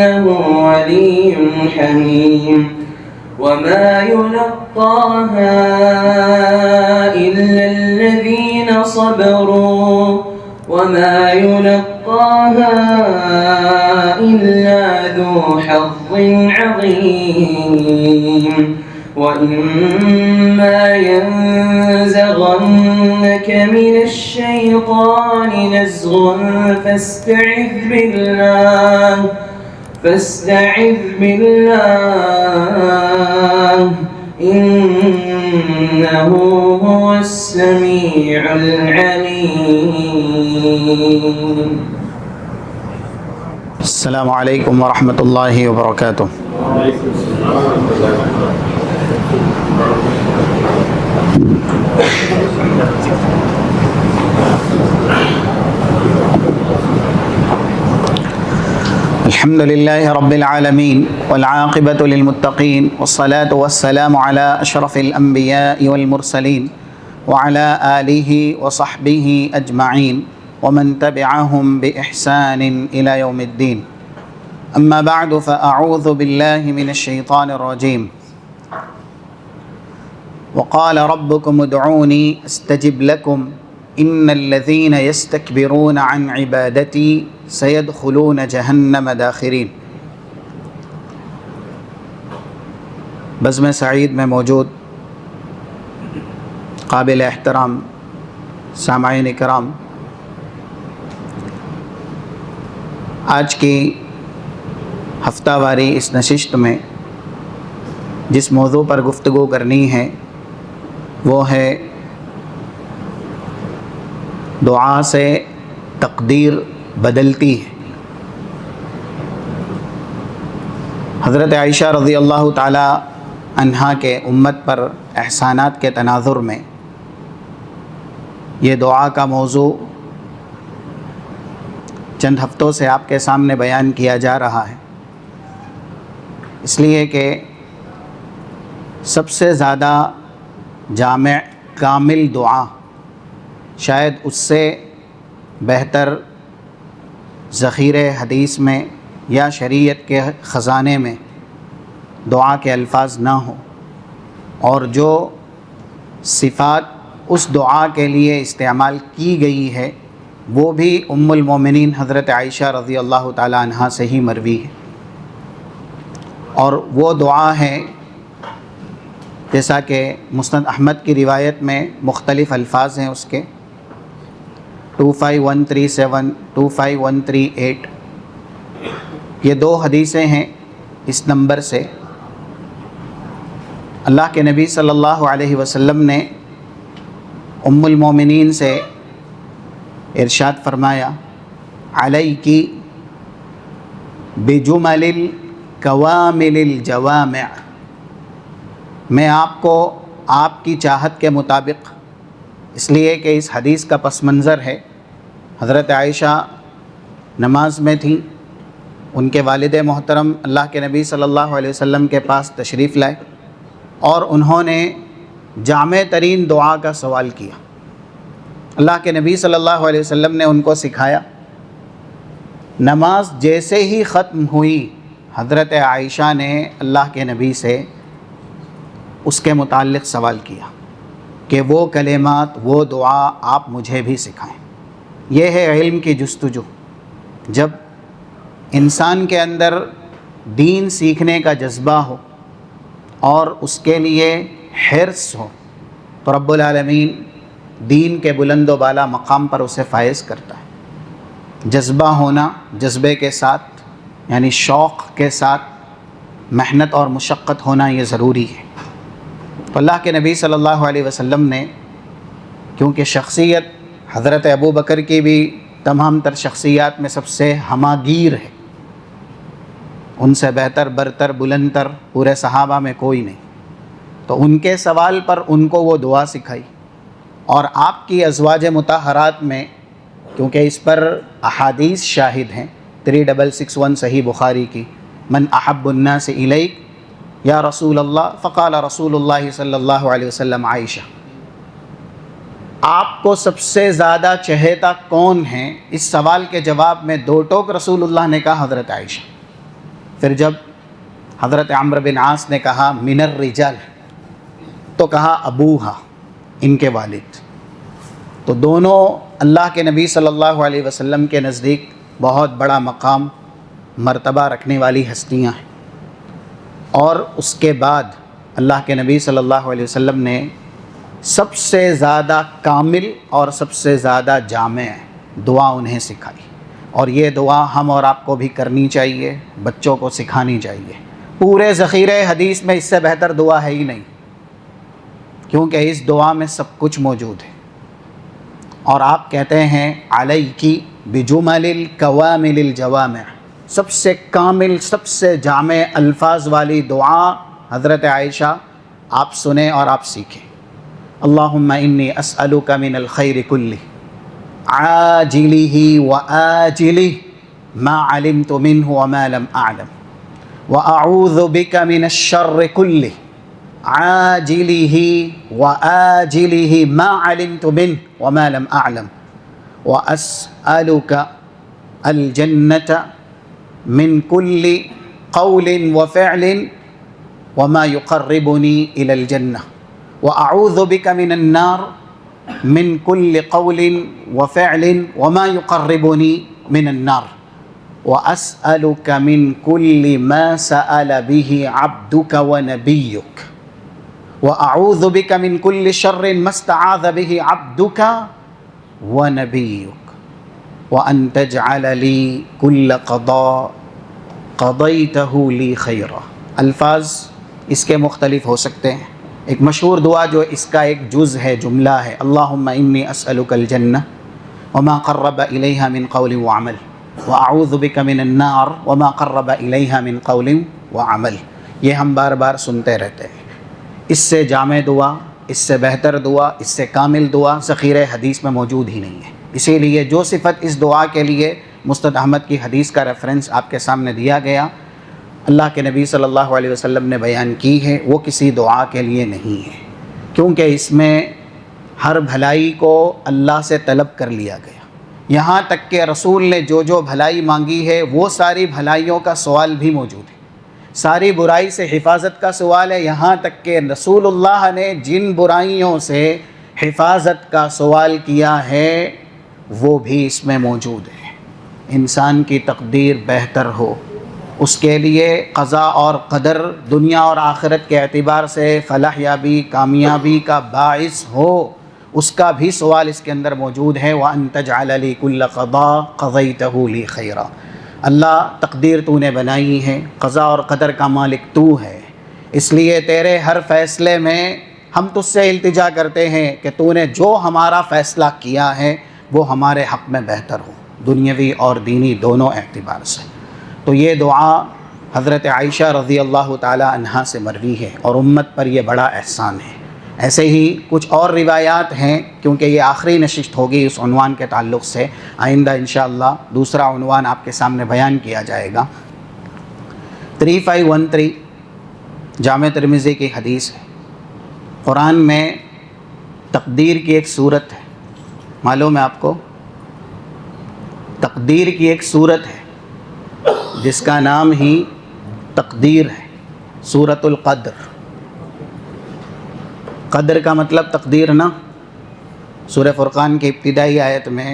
إنه ولي حميم وما يلقاها إلا الذين صبروا وما يلقاها إلا ذو حظ عظيم وإما ينزغنك من الشيطان نزغ فاستعذ بالله إنه هو السميع العليم. السلام علیکم ورحمۃ اللہ وبرکاتہ. الحمد للہ رب العالمین والعاقبۃ للمتقین والصلاة والسلام علی اشرف الانبیاء والمرسلین وعلی آلہ وصحبہ اجمعین ومن تبعهم بإحسان إلى يوم الدين. أما بعد فأعوذ بالله من الشيطان الرجيم. وقال ربكم ادعوني استجب لكم إن الذين يستكبرون عن عبادتي سيدخلون جهنم داخرين. بزم سعید میں موجود قابل احترام سامعین کرام، آج کی ہفتہ واری اس نشست میں جس موضوع پر گفتگو کرنی ہے وہ ہے دعا سے تقدیر بدلتی ہے. حضرت عائشہ رضی اللہ تعالی عنہا کے امت پر احسانات کے تناظر میں یہ دعا کا موضوع چند ہفتوں سے آپ کے سامنے بیان کیا جا رہا ہے، اس لیے کہ سب سے زیادہ جامع کامل دعا شاید اس سے بہتر ذخیرے حدیث میں یا شریعت کے خزانے میں دعا کے الفاظ نہ ہوں، اور جو صفات اس دعا کے لیے استعمال کی گئی ہے وہ بھی ام المومنین حضرت عائشہ رضی اللہ تعالی عنہا سے ہی مروی ہے. اور وہ دعا ہے جیسا کہ مسند احمد کی روایت میں مختلف الفاظ ہیں اس کے 25137 25138، یہ دو حدیثیں ہیں اس نمبر سے. اللہ کے نبی صلی اللہ علیہ وسلم نے ام المومنین سے ارشاد فرمایا، علیکی بجمل الکوامل الجوامع، میں آپ کو آپ کی چاہت کے مطابق، اس لیے کہ اس حدیث کا پس منظر ہے حضرت عائشہ نماز میں تھیں، ان کے والد محترم اللہ کے نبی صلی اللہ علیہ وسلم کے پاس تشریف لائے اور انہوں نے جامع ترین دعا کا سوال کیا. اللہ کے نبی صلی اللہ علیہ وسلم نے ان کو سکھایا. نماز جیسے ہی ختم ہوئی حضرت عائشہ نے اللہ کے نبی سے اس کے متعلق سوال کیا کہ وہ کلمات، وہ دعا آپ مجھے بھی سکھائیں. یہ ہے علم کی جستجو. جب انسان کے اندر دین سیکھنے کا جذبہ ہو اور اس کے لیے حرص ہو تو رب العالمین دین کے بلند و بالا مقام پر اسے فائز کرتا ہے. جذبہ ہونا، جذبے کے ساتھ یعنی شوق کے ساتھ محنت اور مشقت ہونا یہ ضروری ہے. تو اللہ کے نبی صلی اللہ علیہ وسلم نے، کیونکہ شخصیت حضرت ابو بکر کی بھی تمام تر شخصیات میں سب سے ہماگیر ہے، ان سے بہتر، برتر، بلندتر پورے صحابہ میں کوئی نہیں، تو ان کے سوال پر ان کو وہ دعا سکھائی. اور آپ کی ازواج مطہرات میں، کیونکہ اس پر احادیث شاہد ہیں، 3661 صحیح بخاری کی، من احب الناس الیک یا رسول اللہ فقال رسول اللہ صلی اللہ علیہ وسلم عائشہ، آپ کو سب سے زیادہ چہیتا کون ہیں؟ اس سوال کے جواب میں دو ٹوک رسول اللہ نے کہا حضرت عائشہ. پھر جب حضرت عمرو بن عاص نے کہا من الرجال تو کہا ابوہا، ان کے والد. تو دونوں اللہ کے نبی صلی اللہ علیہ وسلم کے نزدیک بہت بڑا مقام مرتبہ رکھنے والی ہستیاں ہیں. اور اس کے بعد اللہ کے نبی صلی اللہ علیہ وسلم نے سب سے زیادہ کامل اور سب سے زیادہ جامع دعا انہیں سکھائی، اور یہ دعا ہم اور آپ کو بھی کرنی چاہیے، بچوں کو سکھانی چاہیے. پورے ذخیرے حدیث میں اس سے بہتر دعا ہے ہی نہیں، کیونکہ اس دعا میں سب کچھ موجود ہے. اور آپ کہتے ہیں علیکی بجمل الکوامل الجوامع، سب سے کامل سب سے جامع الفاظ والی دعا حضرت عائشہ آپ سنیں اور آپ سیکھیں. اللہم انی اسألک من الخیر کلہ عاجلہ وآجلہ ما علمت منہ وما لم اعلم واعوذ بک من الشر کلہ عاجلہ وآجلہ ما علمت منہ وما لم اعلم واسألک الجنۃ من کل قول وفعل وما يقربني إلى الجنة وأعوذ بك من النار من كل قول وفعل وما يقربني من النار وأسألك من كل ما سأل به عبدك ونبيك وأعوذ بك من كل شر ما استعاذ به عبدك ونبيك وأن تجعل لي كل قضاء قضيته لي خيرا. الفاظ اس کے مختلف ہو سکتے ہیں. ایک مشہور دعا جو اس کا ایک جز ہے، جملہ ہے، اللہم انی اسألک الجنہ وما قرب الیہا من قول وعمل واعوذ بک من النار وما قرب الیہا من قول وعمل. یہ ہم بار بار سنتے رہتے ہیں. اس سے جامع دعا، اس سے بہتر دعا، اس سے کامل دعا ذخیرہ حدیث میں موجود ہی نہیں ہے. اسی لیے جو صفت اس دعا کے لیے مسند احمد کی حدیث کا ریفرنس آپ کے سامنے دیا گیا، اللہ کے نبی صلی اللہ علیہ وسلم نے بیان کی ہے، وہ کسی دعا کے لیے نہیں ہے، کیونکہ اس میں ہر بھلائی کو اللہ سے طلب کر لیا گیا. یہاں تک کہ رسول نے جو جو بھلائی مانگی ہے وہ ساری بھلائیوں کا سوال بھی موجود ہے. ساری برائی سے حفاظت کا سوال ہے، یہاں تک کہ رسول اللہ نے جن برائیوں سے حفاظت کا سوال کیا ہے وہ بھی اس میں موجود ہے. انسان کی تقدیر بہتر ہو، اس کے لیے قضا اور قدر دنیا اور آخرت کے اعتبار سے فلاح یابی، کامیابی کا باعث ہو، اس کا بھی سوال اس کے اندر موجود ہے. وَأَن تَجْعَلَ لِي كُلَّ قَضَاءٍ قَضَيْتَهُ لِي خَيْرًا. اللہ تقدیر تو نے بنائی ہے، قضا اور قدر کا مالک تو ہے، اس لیے تیرے ہر فیصلے میں ہم تجھ سے التجا کرتے ہیں کہ تو نے جو ہمارا فیصلہ کیا ہے وہ ہمارے حق میں بہتر ہو، دنیاوی اور دینی دونوں اعتبار سے. تو یہ دعا حضرت عائشہ رضی اللہ تعالی عنہا سے مروی ہے، اور امت پر یہ بڑا احسان ہے. ایسے ہی کچھ اور روایات ہیں، کیونکہ یہ آخری نشست ہوگی اس عنوان کے تعلق سے. آئندہ انشاءاللہ دوسرا عنوان آپ کے سامنے بیان کیا جائے گا. 3513 جامع ترمذی کی حدیث ہے. قرآن میں تقدیر کی ایک صورت ہے، معلوم ہے آپ کو؟ تقدیر کی ایک صورت ہے جس کا نام ہی تقدیر ہے، سورۃ القدر. قدر کا مطلب تقدیر نا. سورہ فرقان کی ابتدائی آیت میں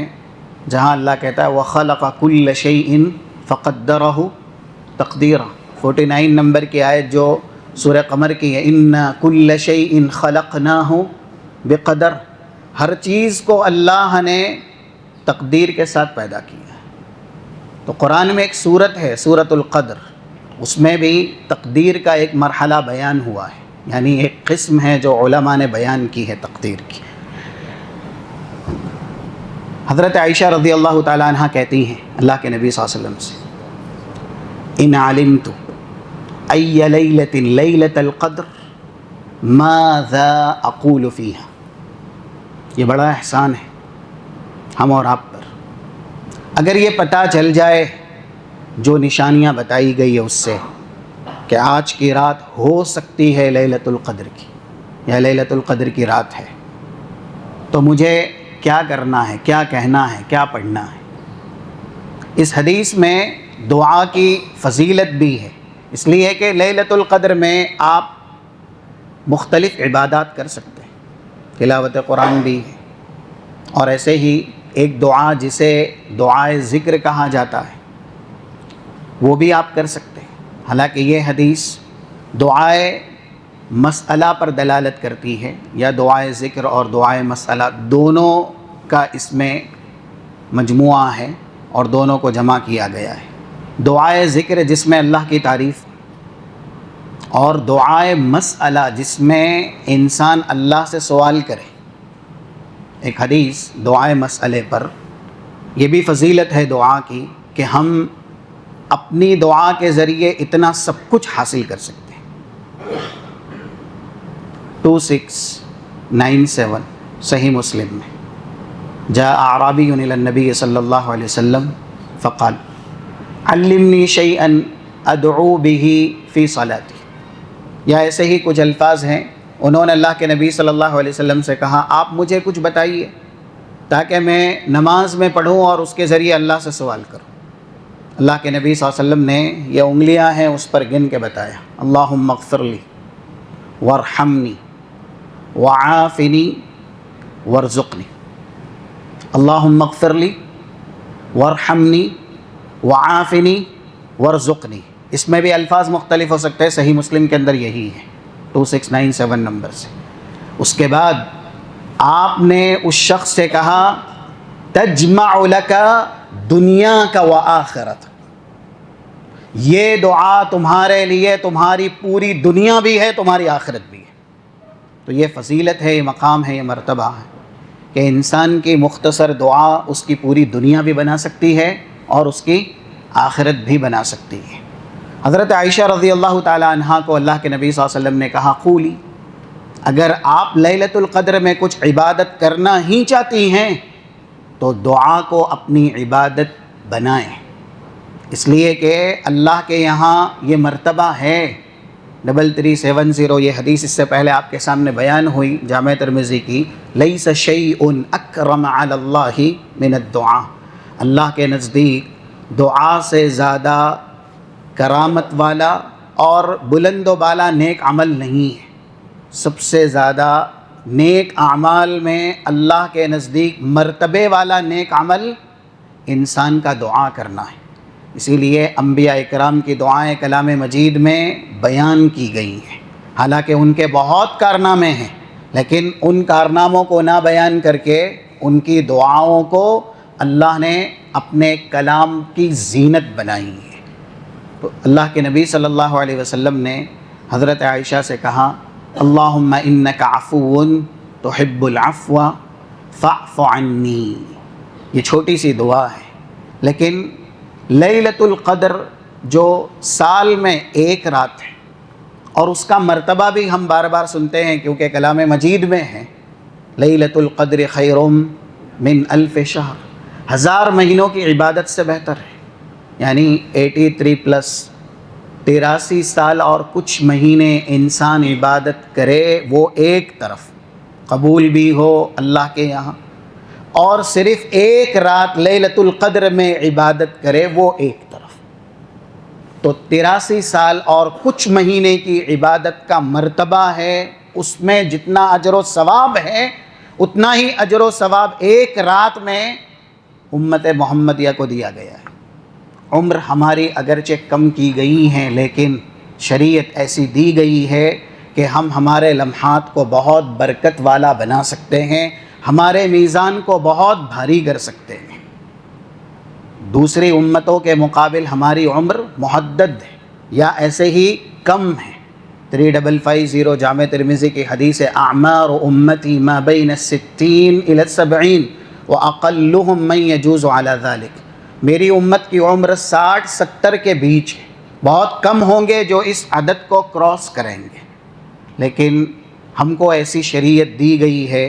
جہاں اللہ کہتا ہے وَخَلَقَ كُلَّ شَيْءٍ فَقَدَّرَهُ تقدیرًا، 49 نمبر کی آیت جو سورہ قمر کی ہے، إِنَّا كُلَّ شَيْءٍ خَلَقْنَاهُ بِقَدَر. ہر چیز کو اللہ نے تقدیر کے ساتھ پیدا کیا ہے. تو قرآن میں ایک صورت ہے سورۃ القدر، اس میں بھی تقدیر کا ایک مرحلہ بیان ہوا ہے، یعنی ایک قسم ہے جو علماء نے بیان کی ہے تقدیر کی. حضرت عائشہ رضی اللہ تعالی عنہ کہتی ہیں اللہ کے نبی صلی اللہ علیہ وسلم سے، ان علمت ای لیلۃ لیلۃ القدر ماذا اقول فیہا. یہ بڑا احسان ہے ہم اور آپ پر. اگر یہ پتہ چل جائے جو نشانیاں بتائی گئی ہے اس سے کہ آج کی رات ہو سکتی ہے لیلۃ القدر کی یا لیلۃ القدر کی رات ہے، تو مجھے کیا کرنا ہے، کیا کہنا ہے، کیا پڑھنا ہے. اس حدیث میں دعا کی فضیلت بھی ہے، اس لیے کہ لیلۃ القدر میں آپ مختلف عبادات کر سکتے ہیں، تلاوت قرآن بھی ہے، اور ایسے ہی ایک دعا جسے دعائے ذکر کہا جاتا ہے وہ بھی آپ کر سکتے ہیں۔ حالانکہ یہ حدیث دعائے مسئلہ پر دلالت کرتی ہے، یا دعائے ذکر اور دعائے مسئلہ دونوں کا اس میں مجموعہ ہے اور دونوں کو جمع کیا گیا ہے۔ دعائے ذکر جس میں اللہ کی تعریف، اور دعائے مسئلہ جس میں انسان اللہ سے سوال کرے۔ ایک حدیث دعائے مسئلے پر، یہ بھی فضیلت ہے دعا کی کہ ہم اپنی دعا کے ذریعے اتنا سب کچھ حاصل کر سکتے ہیں۔ 2697 صحیح مسلم میں، جاء اعرابی الی النبی صلی اللہ علیہ وسلم فقال علمنی شیئا ادعو به فی صلاتی، یا ایسے ہی کچھ الفاظ ہیں، انہوں نے اللہ کے نبی صلی اللہ علیہ وسلم سے کہا آپ مجھے کچھ بتائیے تاکہ میں نماز میں پڑھوں اور اس کے ذریعے اللہ سے سوال کروں۔ اللہ کے نبی صلی اللہ علیہ وسلم نے یہ انگلیاں ہیں اس پر گن کے بتایا، اللہم اغفر لی وارحمنی وعافنی وارزقنی، اللہم اغفر لی وارحمنی وعافنی وارزقنی۔ اس میں بھی الفاظ مختلف ہو سکتے ہیں، صحیح مسلم کے اندر یہی ہے 2697 نمبر سے۔ اس کے بعد آپ نے اس شخص سے کہا تجمع لک دنیا کا وآخرت، یہ دعا تمہارے لیے تمہاری پوری دنیا بھی ہے، تمہاری آخرت بھی ہے۔ تو یہ فضیلت ہے، یہ مقام ہے، یہ مرتبہ ہے کہ انسان کی مختصر دعا اس کی پوری دنیا بھی بنا سکتی ہے اور اس کی آخرت بھی بنا سکتی ہے۔ حضرت عائشہ رضی اللہ تعالی عنہا کو اللہ کے نبی صلی اللہ علیہ وسلم نے کہا قولی، اگر آپ لیلۃ القدر میں کچھ عبادت کرنا ہی چاہتی ہیں تو دعا کو اپنی عبادت بنائیں، اس لیے کہ اللہ کے یہاں یہ مرتبہ ہے۔ 3370 یہ حدیث اس سے پہلے آپ کے سامنے بیان ہوئی جامع ترمذی کی، لیس شیء اکرم علی اللہ من الدعاء، اللہ کے نزدیک دعا سے زیادہ کرامت والا اور بلند و بالا نیک عمل نہیں ہے۔ سب سے زیادہ نیک اعمال میں اللہ کے نزدیک مرتبے والا نیک عمل انسان کا دعا کرنا ہے۔ اسی لیے انبیاء اکرام کی دعائیں کلام مجید میں بیان کی گئی ہیں، حالانکہ ان کے بہت کارنامے ہیں، لیکن ان کارناموں کو نہ بیان کر کے ان کی دعاؤں کو اللہ نے اپنے کلام کی زینت بنائی ہے۔ تو اللہ کے نبی صلی اللہ علیہ وسلم نے حضرت عائشہ سے کہا اللہم انک عفو تحب العفو فاعف عنی، یہ چھوٹی سی دعا ہے، لیکن لیلۃ القدر جو سال میں ایک رات ہے اور اس کا مرتبہ بھی ہم بار بار سنتے ہیں کیونکہ کلام مجید میں ہے، لیلۃ القدر خیر من الف شہر، 1000 مہینوں کی عبادت سے بہتر ہے۔ یعنی 83 پلس 83 سال اور کچھ مہینے انسان عبادت کرے، وہ ایک طرف قبول بھی ہو اللہ کے یہاں، اور صرف ایک رات لیلۃ القدر میں عبادت کرے، وہ ایک طرف، تو 83 سال اور کچھ مہینے کی عبادت کا مرتبہ ہے۔ اس میں جتنا اجر و ثواب ہے اتنا ہی اجر و ثواب ایک رات میں امت محمدیہ کو دیا گیا ہے۔ عمر ہماری اگرچہ کم کی گئی ہیں، لیکن شریعت ایسی دی گئی ہے کہ ہم ہمارے لمحات کو بہت برکت والا بنا سکتے ہیں، ہمارے میزان کو بہت بھاری کر سکتے ہیں۔ دوسری امتوں کے مقابل ہماری عمر محدد ہے یا ایسے ہی کم ہے۔ 3550 جامع ترمذی کی حدیث اعمار امتی ما بین 60 الی 70 واقلهم من يجوز على ذلك، میری امت کی عمر 60-70 کے بیچ ہے، بہت کم ہوں گے جو اس عدد کو کراس کریں گے، لیکن ہم کو ایسی شریعت دی گئی ہے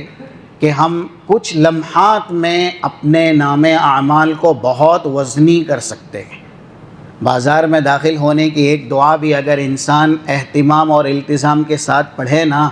کہ ہم کچھ لمحات میں اپنے نام اعمال کو بہت وزنی کر سکتے ہیں۔ بازار میں داخل ہونے کی ایک دعا بھی اگر انسان اہتمام اور التزام کے ساتھ پڑھے نا،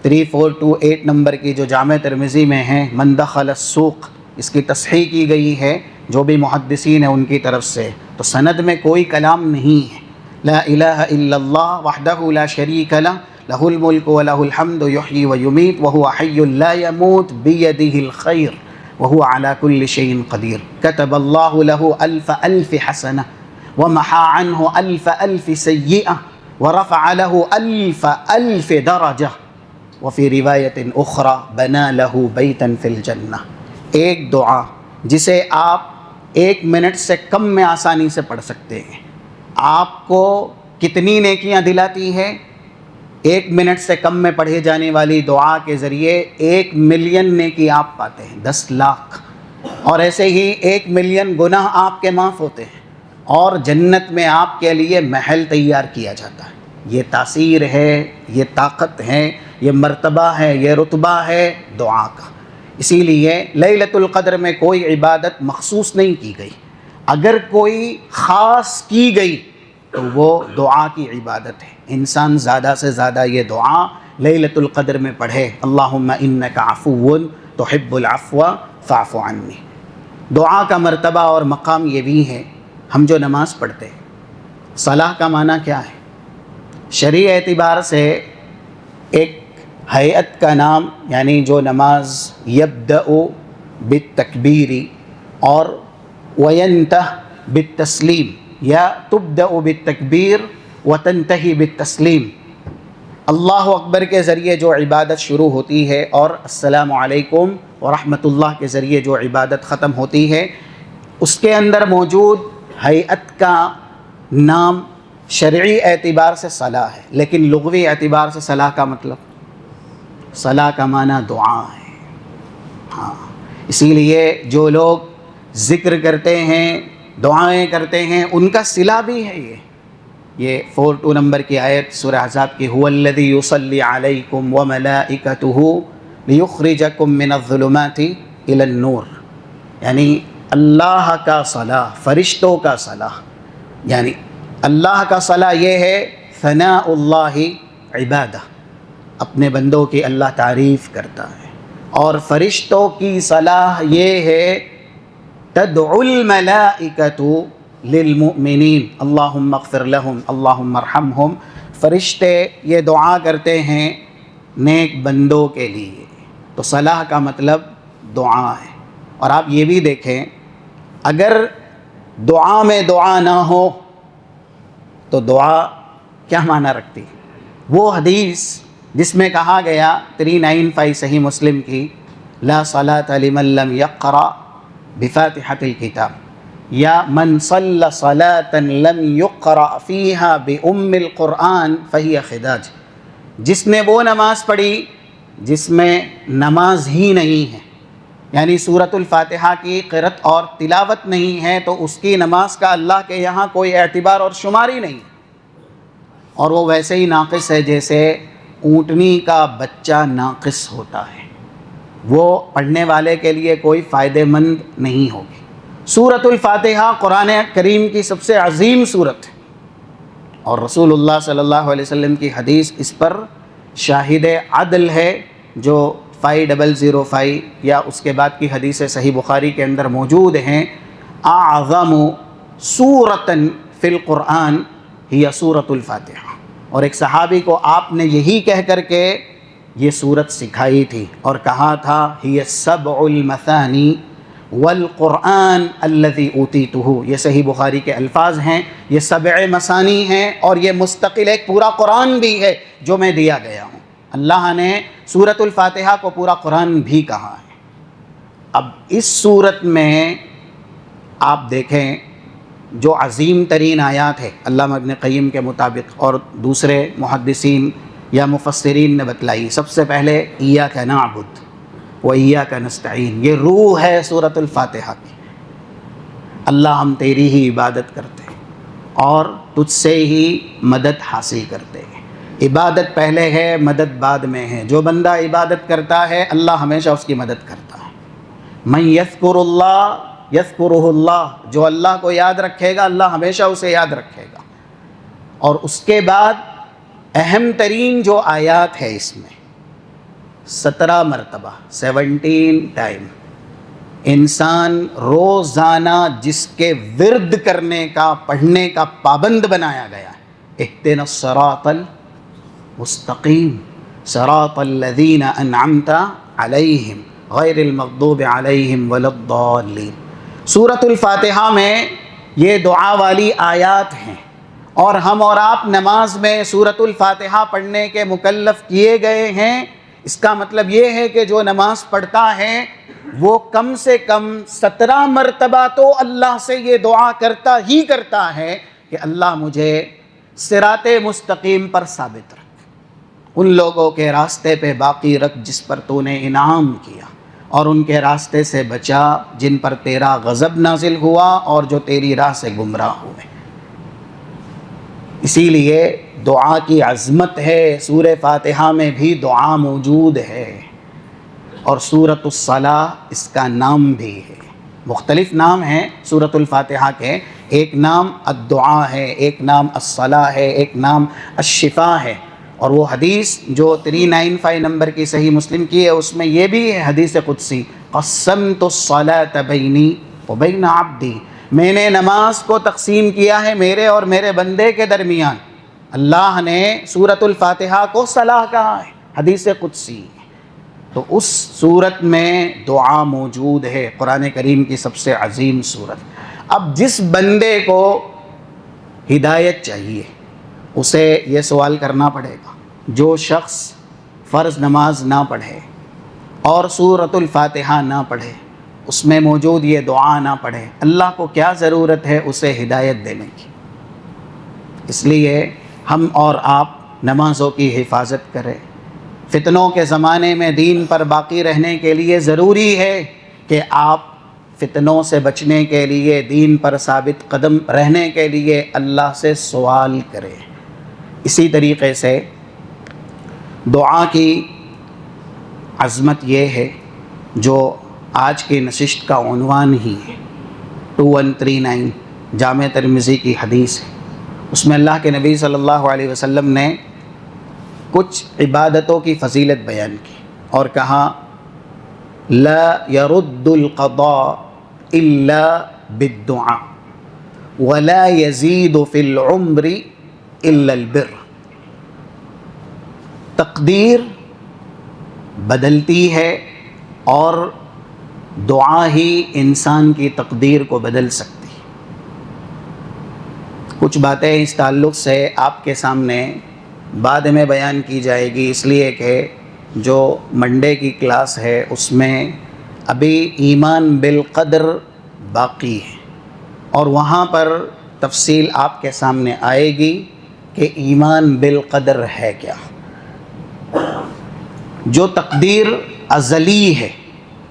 3428 نمبر کی جو جامع ترمذی میں ہے، من دخل السوق، اس کی تصحیح کی گئی ہے جو بھی محدثین ہیں ان کی طرف سے، تو سند میں کوئی کلام نہیں ہے، لا الہ الا اللہ وحدہ لا شریک لہ لہ الملک ولہ الحمد یحیی ویمیت وہو حی لا یموت بیدہ الخیر وهو على كل شيء قدير كتب الله له ألف حسنة ومحى عنه ألف سيئة ورفع له ألف درجة وفي رواية أخرى بنى له بيتا في الجنة. ایک دعا جسے آپ 1 منٹ سے کم میں آسانی سے پڑھ سکتے ہیں، آپ کو کتنی نیکیاں دلاتی ہے؟ 1 منٹ سے کم میں پڑھے جانے والی دعا کے ذریعے 1 ملین نیکی آپ پاتے ہیں، 10 لاکھ، اور ایسے ہی 1 ملین گناہ آپ کے معاف ہوتے ہیں، اور جنت میں آپ کے لیے محل تیار کیا جاتا ہے. یہ تاثیر ہے، یہ طاقت ہے، یہ مرتبہ ہے، یہ رتبہ ہے دعا کا. اسی لیے لیلۃ القدر میں کوئی عبادت مخصوص نہیں کی گئی، اگر کوئی خاص کی گئی تو وہ دعا کی عبادت ہے. انسان زیادہ سے زیادہ یہ دعا لیلۃ القدر میں پڑھے، اللہم انک عفو تحب العفو فاعف عنی. دعا کا مرتبہ اور مقام یہ بھی ہے. ہم جو نماز پڑھتے ہیں، صلاح کا معنی کیا ہے؟ شرعی اعتبار سے ایک ہیئت کا نام، یعنی جو نماز یبدأ بالتکبیر اور وینتہ بالتسلیم، یا تبدأ بالتکبیر وتنتہی بالتسلیم. اللہ اکبر کے ذریعے جو عبادت شروع ہوتی ہے اور السلام علیکم ورحمۃ اللہ کے ذریعے جو عبادت ختم ہوتی ہے، اس کے اندر موجود ہیئت کا نام شرعی اعتبار سے صلاح ہے، لیکن لغوی اعتبار سے صلاح کا مطلب، صلاح کا معنی دعا ہے. ہاں، اسی لیے جو لوگ ذکر کرتے ہیں، دعائیں کرتے ہیں، ان کا صلہ بھی ہے. یہ 42 نمبر کی آیت سورہ احزاب کی، هو الذی یصلی علیکم وملائکتہ لیخرجکم من الظلمات الی النور، یعنی اللہ کا صلاح، فرشتوں کا صلاح، یعنی اللہ کا صلاح یہ ہے ثناء اللہ عبادہ، اپنے بندوں کی اللہ تعریف کرتا ہے. اور فرشتوں کی صلاح یہ ہے تدعو الملائکۃ للمؤمنین اللہم اغفر لہم اللہم ارحمہم. فرشتے یہ دعا کرتے ہیں نیک بندوں کے لیے. تو صلاح کا مطلب دعا ہے. اور آپ یہ بھی دیکھیں، اگر دعا میں دعا نہ ہو تو دعا کیا معنی رکھتی؟ وہ حدیث جس میں کہا گیا 395 صحیح مسلم کی، لا صلاۃ لمن لم یقرأ بفاتحۃ الکتاب، یا من صلی صلاۃ لم یقرأ فیہا بأم القرآن فہی خداج. جس نے وہ نماز پڑھی جس میں نماز ہی نہیں ہے، یعنی سورۃ الفاتحہ کی قرأت اور تلاوت نہیں ہے، تو اس کی نماز کا اللہ کے یہاں کوئی اعتبار اور شمار ہی نہیں. اور وہ ویسے ہی ناقص ہے جیسے اونٹنی کا بچہ ناقص ہوتا ہے، وہ پڑھنے والے کے لیے کوئی فائدہ مند نہیں ہوگی. سورۃ الفاتحہ قرآن کریم کی سب سے عظیم سورت ہے، اور رسول اللہ صلی اللہ علیہ وسلم کی حدیث اس پر شاہد عدل ہے، جو 5005 یا اس کے بعد کی حدیث صحیح بخاری کے اندر موجود ہیں. اعظم سورۃ فی القرآن ہی سورۃ الفاتحہ. اور ایک صحابی کو آپ نے یہی کہہ کر کے یہ سورت سکھائی تھی اور کہا تھا ہی السبع المثانی والقرآن الذی اوتیتہ. یہ صحیح بخاری کے الفاظ ہیں، یہ 7 مثانی ہیں اور یہ مستقل ایک پورا قرآن بھی ہے جو میں دیا گیا ہوں. اللہ نے سورۃ الفاتحہ کو پورا قرآن بھی کہا ہے. اب اس سورت میں آپ دیکھیں جو عظیم ترین آیات ہے علامہ ابن قیم کے مطابق اور دوسرے محدثین یا مفسرین نے بتلائی. سب سے پہلے ایاک نعبد و ایاک نستعین، یہ روح ہے سورۃ الفاتحہ کی. اللہ ہم تیری ہی عبادت کرتے ہیں اور تجھ سے ہی مدد حاصل کرتے ہیں. عبادت پہلے ہے، مدد بعد میں ہے. جو بندہ عبادت کرتا ہے اللہ ہمیشہ اس کی مدد کرتا ہے. من یذکر اللہ یذکرہ اللہ، جو اللہ کو یاد رکھے گا اللہ ہمیشہ اسے یاد رکھے گا. اور اس کے بعد اہم ترین جو آیات ہے اس میں 17 مرتبہ 17 ٹائم انسان روزانہ جس کے ورد کرنے کا، پڑھنے کا پابند بنایا گیا ہے، اهدنا الصراط المستقیم صراط الذین انعمت علیہم غیر المغضوب علیہم ولا الضالین۔ سورۃ الفاتحہ میں یہ دعا والی آیات ہیں، اور ہم اور آپ نماز میں سورۃ الفاتحہ پڑھنے کے مکلف کیے گئے ہیں۔ اس کا مطلب یہ ہے کہ جو نماز پڑھتا ہے وہ کم سے کم 17 مرتبہ تو اللہ سے یہ دعا کرتا ہی کرتا ہے کہ اللہ مجھے صراط مستقیم پر ثابت رکھ، ان لوگوں کے راستے پہ باقی رکھ جس پر تو نے انعام کیا، اور ان کے راستے سے بچا جن پر تیرا غضب نازل ہوا اور جو تیری راہ سے گمراہ ہوئے۔ اسی لیے دعا کی عظمت ہے، سورہ فاتحہ میں بھی دعا موجود ہے، اور سورۃ الصلاۃ اس کا نام بھی ہے۔ مختلف نام ہیں سورۃ الفاتحہ کے، ایک نام الدعا ہے، ایک نام الصلاۃ ہے، ایک نام الشفاء ہے۔ اور وہ حدیث جو 395 نمبر کی صحیح مسلم کی ہے، اس میں یہ بھی ہے حدیث قدسی، قسمت الصلاۃ بینی وبین عبدی، میں نے نماز کو تقسیم کیا ہے میرے اور میرے بندے کے درمیان۔ اللہ نے سورۃ الفاتحہ کو صلاح کہا ہے، حدیث قدسی۔ تو اس صورت میں دعا موجود ہے، قرآن کریم کی سب سے عظیم صورت۔ اب جس بندے کو ہدایت چاہیے اسے یہ سوال کرنا پڑے گا، جو شخص فرض نماز نہ پڑھے اور سورۃ الفاتحہ نہ پڑھے، اس میں موجود یہ دعا نہ پڑھے، اللہ کو کیا ضرورت ہے اسے ہدایت دینے کی؟ اس لیے ہم اور آپ نمازوں کی حفاظت کریں۔ فتنوں کے زمانے میں دین پر باقی رہنے کے لیے ضروری ہے کہ آپ فتنوں سے بچنے کے لیے، دین پر ثابت قدم رہنے کے لیے اللہ سے سوال کریں۔ اسی طریقے سے دعا کی عظمت یہ ہے جو آج کی نشست کا عنوان ہی ہے، 2139 جامع ترمذی کی حدیث ہے۔ اس میں اللہ کے نبی صلی اللہ علیہ وسلم نے کچھ عبادتوں کی فضیلت بیان کی اور کہا لا يرد القضاء الا بالدعاء ولا يزيد في العمر الا البر۔ تقدیر بدلتی ہے اور دعا ہی انسان کی تقدیر کو بدل سکتی ہے۔ کچھ باتیں اس تعلق سے آپ کے سامنے بعد میں بیان کی جائے گی، اس لیے کہ جو منڈے کی کلاس ہے اس میں ابھی ایمان بالقدر باقی ہے، اور وہاں پر تفصیل آپ کے سامنے آئے گی کہ ایمان بالقدر ہے کیا۔ جو تقدیر ازلی ہے،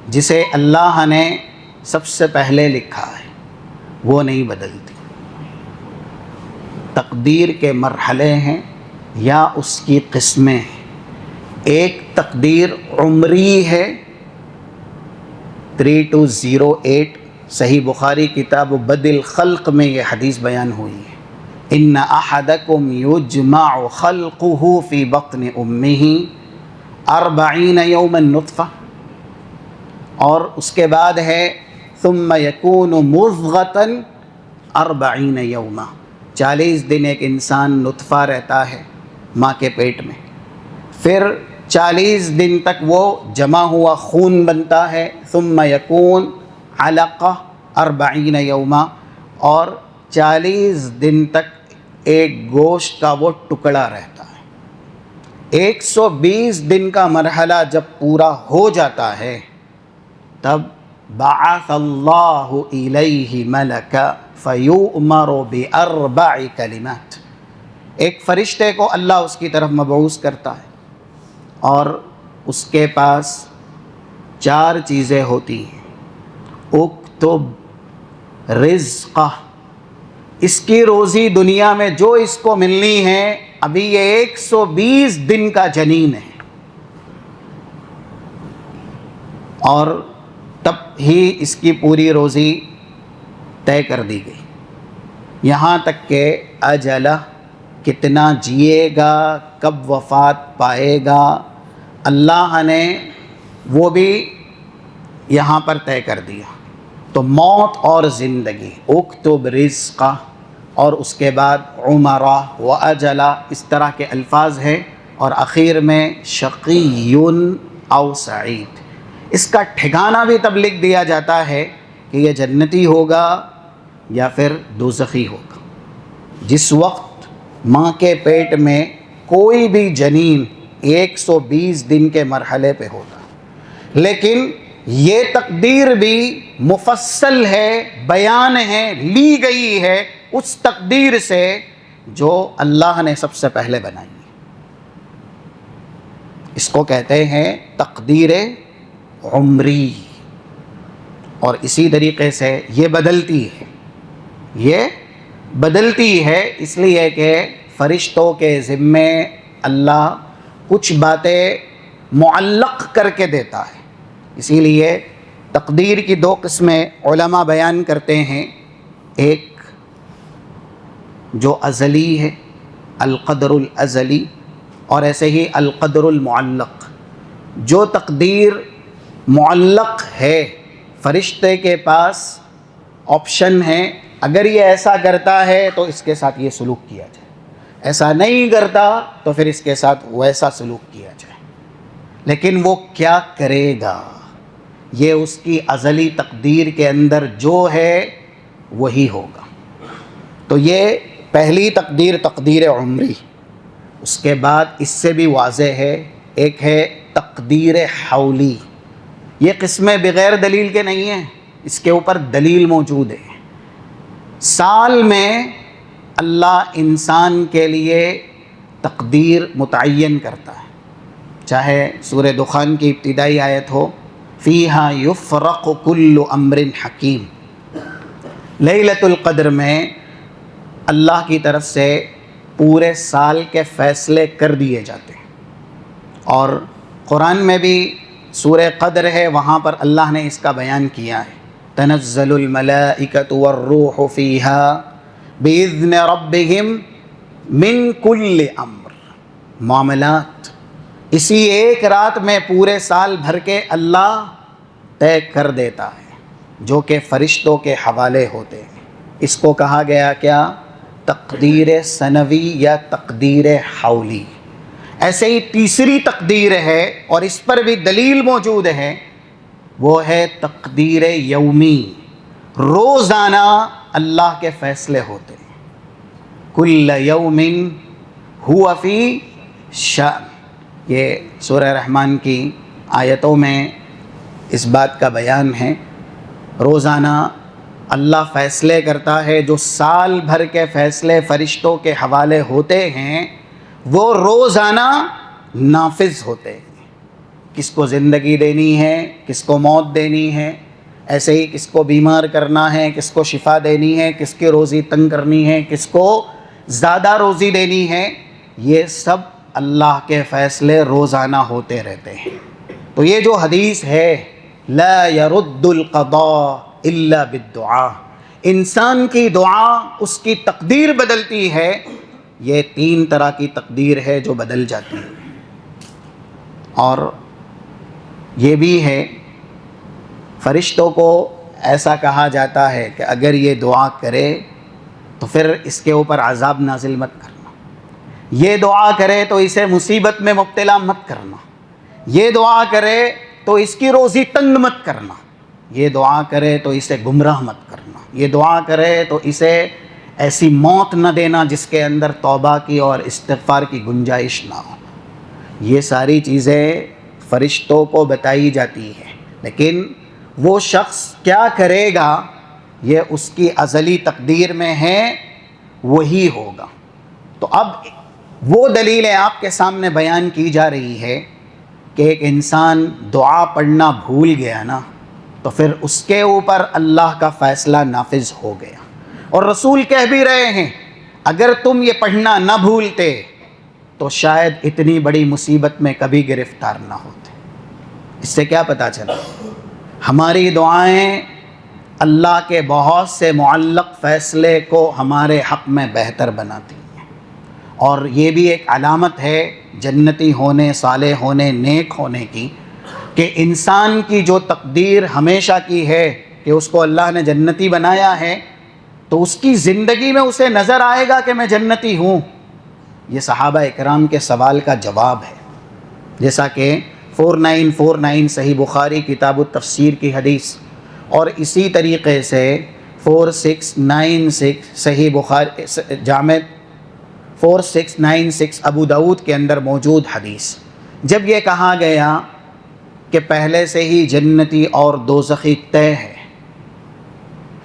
جسے اللہ نے سب سے پہلے لکھا ہے، وہ نہیں بدلتی۔ تقدیر کے مرحلے ہیں یا اس کی قسمیں ہیں۔ ایک تقدیر عمری ہے، 3208 صحیح بخاری کتاب بدء الخلق میں یہ حدیث بیان ہوئی ہے، ان احدکم یجمع خلقہ فی بطن امہ 40 یوما نطفہ، اور اس کے بعد ہے ثم یکون مضغۃ 40 یوما، 40 دن ایک انسان نطفہ رہتا ہے ماں کے پیٹ میں، پھر 40 دن تک وہ جمع ہوا خون بنتا ہے، ثم یکون علقہ 40 یوما، اور 40 دن تک ایک گوشت کا وہ ٹکڑا رہتا ہے۔ 120 دن کا مرحلہ جب پورا ہو جاتا ہے تب بعث اللہ الیہ ملکا فیؤمر باربع کلمات، ایک فرشتے کو اللہ اس کی طرف مبعوث کرتا ہے، اور اس کے پاس 4 چیزیں ہوتی ہیں۔ اکتب رزقہ، اس کی روزی دنیا میں جو اس کو ملنی ہے، ابھی یہ 120 دن کا جنین ہے، اور تب ہی اس کی پوری روزی طے کر دی گئی، یہاں تک کہ اجلہ، کتنا جیے گا، کب وفات پائے گا، اللہ نے وہ بھی یہاں پر طے کر دیا۔ تو موت اور زندگی، اکتب رزقہ، اور اس کے بعد عمرہ و اجلا، اس طرح کے الفاظ ہیں، اور اخیر میں شقی او سعید۔ اس کا ٹھکانہ بھی تب لکھ دیا جاتا ہے کہ یہ جنتی ہوگا یا پھر دوزخی ہوگا۔ جس وقت ماں کے پیٹ میں کوئی بھی جنین 120 دن کے مرحلے پہ ہوتا، لیکن یہ تقدیر بھی مفصل ہے، بیان ہے، لی گئی ہے اس تقدیر سے جو اللہ نے سب سے پہلے بنائی ہے۔ اس کو کہتے ہیں تقدیر عمری، اور اسی طریقے سے یہ بدلتی ہے اس لیے کہ فرشتوں کے ذمے اللہ کچھ باتیں معلق کر کے دیتا ہے۔ اسی لیے تقدیر کی دو قسمیں علماء بیان کرتے ہیں، ایک جو ازلی ہے القدر الازلی، اور ایسے ہی القدر المعلق۔ جو تقدیر معلق ہے، فرشتے کے پاس آپشن ہے، اگر یہ ایسا کرتا ہے تو اس کے ساتھ یہ سلوک کیا جائے، ایسا نہیں کرتا تو پھر اس کے ساتھ ویسا سلوک کیا جائے، لیکن وہ کیا کرے گا یہ اس کی ازلی تقدیر کے اندر جو ہے وہی ہوگا۔ تو یہ پہلی تقدیر تقدیر عمری۔ اس کے بعد اس سے بھی واضح ہے، ایک ہے تقدیر حولی۔ یہ قسمیں بغیر دلیل کے نہیں ہیں، اس کے اوپر دلیل موجود ہے۔ سال میں اللہ انسان کے لیے تقدیر متعین کرتا ہے، چاہے سورہ دخان کی ابتدائی آیت ہو فیہا یفرق کل امر حکیم۔ لیلۃ القدر میں اللہ کی طرف سے پورے سال کے فیصلے کر دیے جاتے ہیں، اور قرآن میں بھی سورہ قدر ہے، وہاں پر اللہ نے اس کا بیان کیا ہے، تنزل الملائکۃ والروح فیہا بإذن ربہم من کل امر۔ معاملات اسی ایک رات میں پورے سال بھر کے اللہ طے کر دیتا ہے، جو کہ فرشتوں کے حوالے ہوتے ہیں۔ اس کو کہا گیا کیا؟ تقدیر سنوی یا تقدیر حولی۔ ایسے ہی تیسری تقدیر ہے، اور اس پر بھی دلیل موجود ہے، وہ ہے تقدیر یومی۔ روزانہ اللہ کے فیصلے ہوتے ہیں، کل یوم ہوا فی شأن۔ یہ سورہ رحمان کی آیتوں میں اس بات کا بیان ہے، روزانہ اللہ فیصلے کرتا ہے، جو سال بھر کے فیصلے فرشتوں کے حوالے ہوتے ہیں وہ روزانہ نافذ ہوتے ہیں۔ کس کو زندگی دینی ہے، کس کو موت دینی ہے، ایسے ہی کس کو بیمار کرنا ہے، کس کو شفا دینی ہے، کس کی روزی تنگ کرنی ہے، کس کو زیادہ روزی دینی ہے، یہ سب اللہ کے فیصلے روزانہ ہوتے رہتے ہیں۔ تو یہ جو حدیث ہے لا يرد القضاء الا بالدعاء، انسان کی دعا اس کی تقدیر بدلتی ہے، یہ تین طرح کی تقدیر ہے جو بدل جاتی ہے۔ اور یہ بھی ہے، فرشتوں کو ایسا کہا جاتا ہے کہ اگر یہ دعا کرے تو پھر اس کے اوپر عذاب نازل مت کرنا، یہ دعا کرے تو اسے مصیبت میں مبتلا مت کرنا، یہ دعا کرے تو اس کی روزی تنگ مت کرنا، یہ دعا کرے تو اسے گمراہ مت کرنا، یہ دعا کرے تو اسے ایسی موت نہ دینا جس کے اندر توبہ کی اور استغفار کی گنجائش نہ ہو۔ یہ ساری چیزیں فرشتوں کو بتائی جاتی ہیں، لیکن وہ شخص کیا کرے گا یہ اس کی ازلی تقدیر میں ہے، وہی ہوگا۔ تو اب وہ دلیلیں آپ کے سامنے بیان کی جا رہی ہے کہ ایک انسان دعا پڑھنا بھول گیا نا، تو پھر اس کے اوپر اللہ کا فیصلہ نافذ ہو گیا، اور رسول کہہ بھی رہے ہیں اگر تم یہ پڑھنا نہ بھولتے تو شاید اتنی بڑی مصیبت میں کبھی گرفتار نہ ہوتے۔ اس سے کیا پتہ چلا؟ ہماری دعائیں اللہ کے بہت سے معلق فیصلے کو ہمارے حق میں بہتر بناتی ہیں، اور یہ بھی ایک علامت ہے جنتی ہونے، صالح ہونے، نیک ہونے کی، کہ انسان کی جو تقدیر ہمیشہ کی ہے کہ اس کو اللہ نے جنتی بنایا ہے، تو اس کی زندگی میں اسے نظر آئے گا کہ میں جنتی ہوں؟ یہ صحابہ اکرام کے سوال کا جواب ہے، جیسا کہ 4949 صحیح بخاری کتاب التفسیر کی حدیث، اور اسی طریقے سے 4696 صحیح بخاری جامع 4696 ابو داؤد کے اندر موجود حدیث، جب یہ کہا گیا کہ پہلے سے ہی جنتی اور دوزخی طے ہے،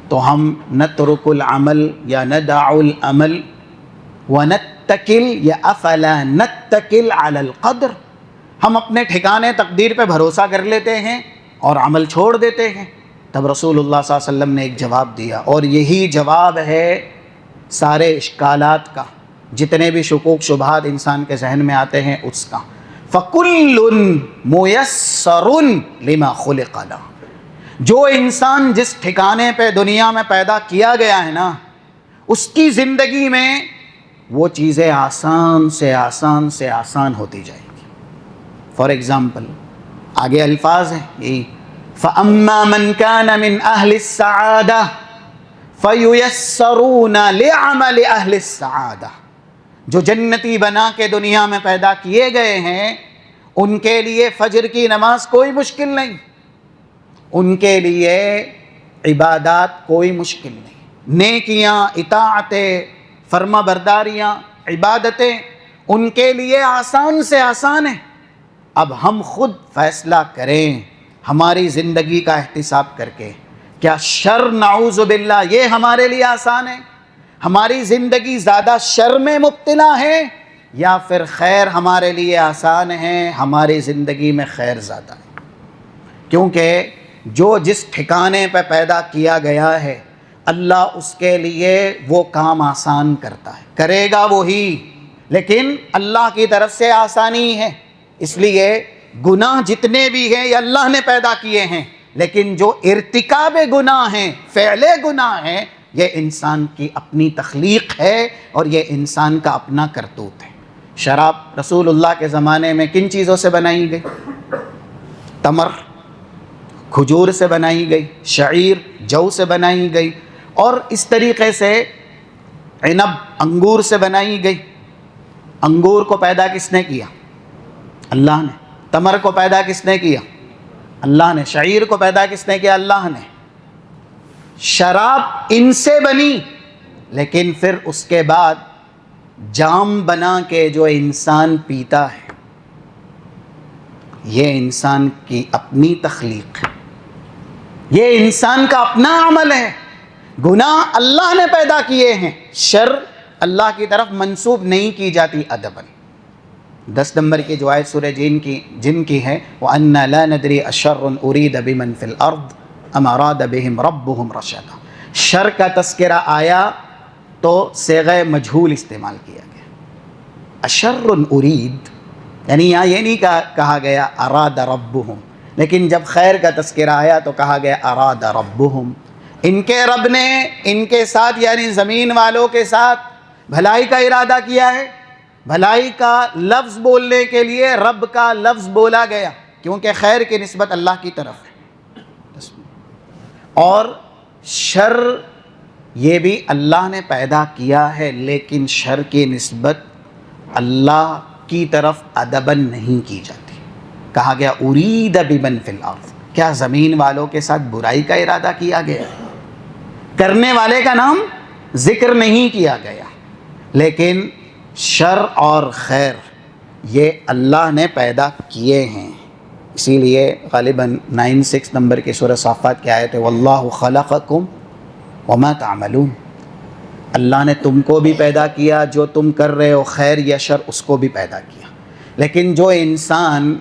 تو ہم نترک العمل یا ندع العمل ونتکل یا افلا نتکل علی القدر، ہم اپنے ٹھکانے تقدیر پہ بھروسہ کر لیتے ہیں اور عمل چھوڑ دیتے ہیں۔ تب رسول اللہ صلی اللہ علیہ وسلم نے ایک جواب دیا، اور یہی جواب ہے سارے اشکالات کا، جتنے بھی شکوک شبہات انسان کے ذہن میں آتے ہیں اس کا۔ فَكُلٌّ مُيَسَّرٌ لِمَا خُلِقَ لَهُ، جو انسان جس ٹھکانے پہ دنیا میں پیدا کیا گیا ہے نا، اس کی زندگی میں وہ چیزیں آسان سے آسان سے آسان ہوتی جائیں گی۔ فار ایگزامپل آگے الفاظ ہیں یہی، فَأَمَّا مَنْ كَانَ مِنْ أَهْلِ السَّعَادَةِ فَيُيَسَّرُونَ لِعَمَلِ أَهْلِ السَّعَادَةِ، جو جنتی بنا کے دنیا میں پیدا کیے گئے ہیں ان کے لیے فجر کی نماز کوئی مشکل نہیں، ان کے لیے عبادات کوئی مشکل نہیں، نیکیاں، اطاعتیں، فرما برداریاں، عبادتیں ان کے لیے آسان سے آسان ہیں۔ اب ہم خود فیصلہ کریں ہماری زندگی کا احتساب کر کے، کیا شر نعوذ باللہ یہ ہمارے لیے آسان ہے؟ ہماری زندگی زیادہ شر میں مبتلا ہے یا پھر خیر ہمارے لیے آسان ہے؟ ہماری زندگی میں خیر زیادہ ہے، کیونکہ جو جس ٹھکانے پہ پیدا کیا گیا ہے اللہ اس کے لیے وہ کام آسان کرتا ہے، کرے گا وہی، لیکن اللہ کی طرف سے آسانی ہے۔ اس لیے گناہ جتنے بھی ہیں یہ اللہ نے پیدا کیے ہیں، لیکن جو ارتکاب گناہ ہیں، فعل گناہ ہیں، یہ انسان کی اپنی تخلیق ہے اور یہ انسان کا اپنا کرتوت ہے۔ شراب رسول اللہ کے زمانے میں کن چیزوں سے بنائی گئی؟ تمر کھجور سے بنائی گئی، شعیر جو سے بنائی گئی، اور اس طریقے سے عنب انگور سے بنائی گئی۔ انگور کو پیدا کس نے کیا؟ اللہ نے۔ تمر کو پیدا کس نے کیا؟ اللہ نے۔ شعیر کو پیدا کس نے کیا؟ اللہ نے۔ شراب ان سے بنی، لیکن پھر اس کے بعد جام بنا کے جو انسان پیتا ہے یہ انسان کی اپنی تخلیق ہے، یہ انسان کا اپنا عمل ہے۔ گناہ اللہ نے پیدا کیے ہیں، شر اللہ کی طرف منسوب نہیں کی جاتی ادباً۔ 10 نمبر کی جو آیت سورہ جن کی ہے، وَأَنَّا لَا نَدْرِي أَشَرٌ أُرِيدَ بِمَنْ فِي الْأَرْضِ أَمْ أَرَادَ بِهِمْ رَبُّهُمْ رَشَدًا، شر کا تذکرہ آیا تو صیغہ مجہول استعمال کیا گیا۔ اشر ارید یعنی یہاں یہ نہیں کہا گیا اراد ربہم، لیکن جب خیر کا تذکرہ آیا تو کہا گیا اراد ربہم، ان کے رب نے ان کے ساتھ یعنی زمین والوں کے ساتھ بھلائی کا ارادہ کیا ہے۔ بھلائی کا لفظ بولنے کے لیے رب کا لفظ بولا گیا، کیونکہ خیر کی نسبت اللہ کی طرف ہے، اور شر یہ بھی اللہ نے پیدا کیا ہے، لیکن شر کی نسبت اللہ کی طرف ادباً نہیں کی جاتی۔ کہا گیا ارید بمن فی الارض، کیا زمین والوں کے ساتھ برائی کا ارادہ کیا گیا؟ کرنے والے کا نام ذکر نہیں کیا گیا، لیکن شر اور خیر یہ اللہ نے پیدا کیے ہیں۔ اسی لیے غالباً 96 نمبر کی سورہ صافات کی آیت ہے، واللہ خلقکم وما تعملون، اللہ نے تم کو بھی پیدا کیا، جو تم کر رہے ہو خیر یا شر اس کو بھی پیدا کیا، لیکن جو انسان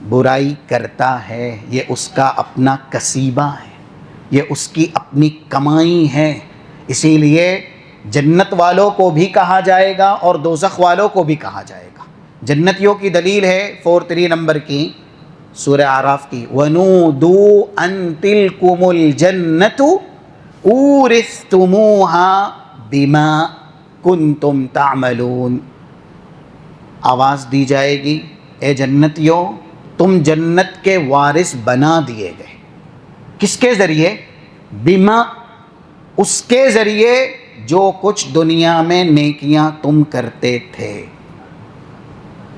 برائی کرتا ہے یہ اس کا اپنا کسیبہ ہے، یہ اس کی اپنی کمائی ہے۔ اسی لیے جنت والوں کو بھی کہا جائے گا اور دوزخ والوں کو بھی کہا جائے گا۔ جنتیوں کی دلیل ہے 43 نمبر کی سورہ اعراف کی، وَنُودُوا أَن تِلْكُمُ الْجَنَّةُ اورثتموها بما کنتم تعملون، آواز دی جائے گی اے جنتیوں تم جنت کے وارث بنا دیے گئے۔ کس کے ذریعے؟ بما، اس کے ذریعے جو کچھ دنیا میں نیکیاں تم کرتے تھے.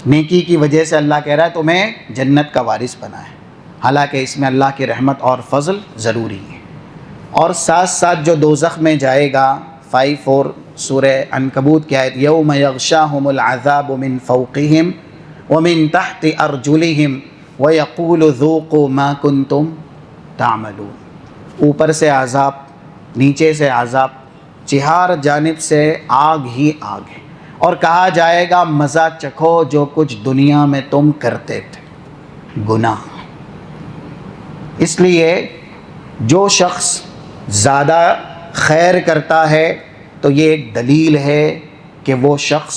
نیکی کی وجہ سے اللہ کہہ رہا ہے تمہیں جنت کا وارث بنا ہے، حالانکہ اس میں اللہ کی رحمت اور فضل ضروری ہے. اور ساتھ ساتھ جو دوزخ میں جائے گا 5 سورہ عنکبوت کی آیت، یوم یغشاہم العذاب من فوقہم ومن تحت ارجلہم ویقول ذوقوا ما کنتم تعملون. اوپر سے عذاب، نیچے سے عذاب، چہار جانب سے آگ ہی آگ ہے، اور کہا جائے گا مزہ چکھو جو کچھ دنیا میں تم کرتے تھے، گناہ. اس لیے جو شخص زیادہ خیر کرتا ہے تو یہ ایک دلیل ہے کہ وہ شخص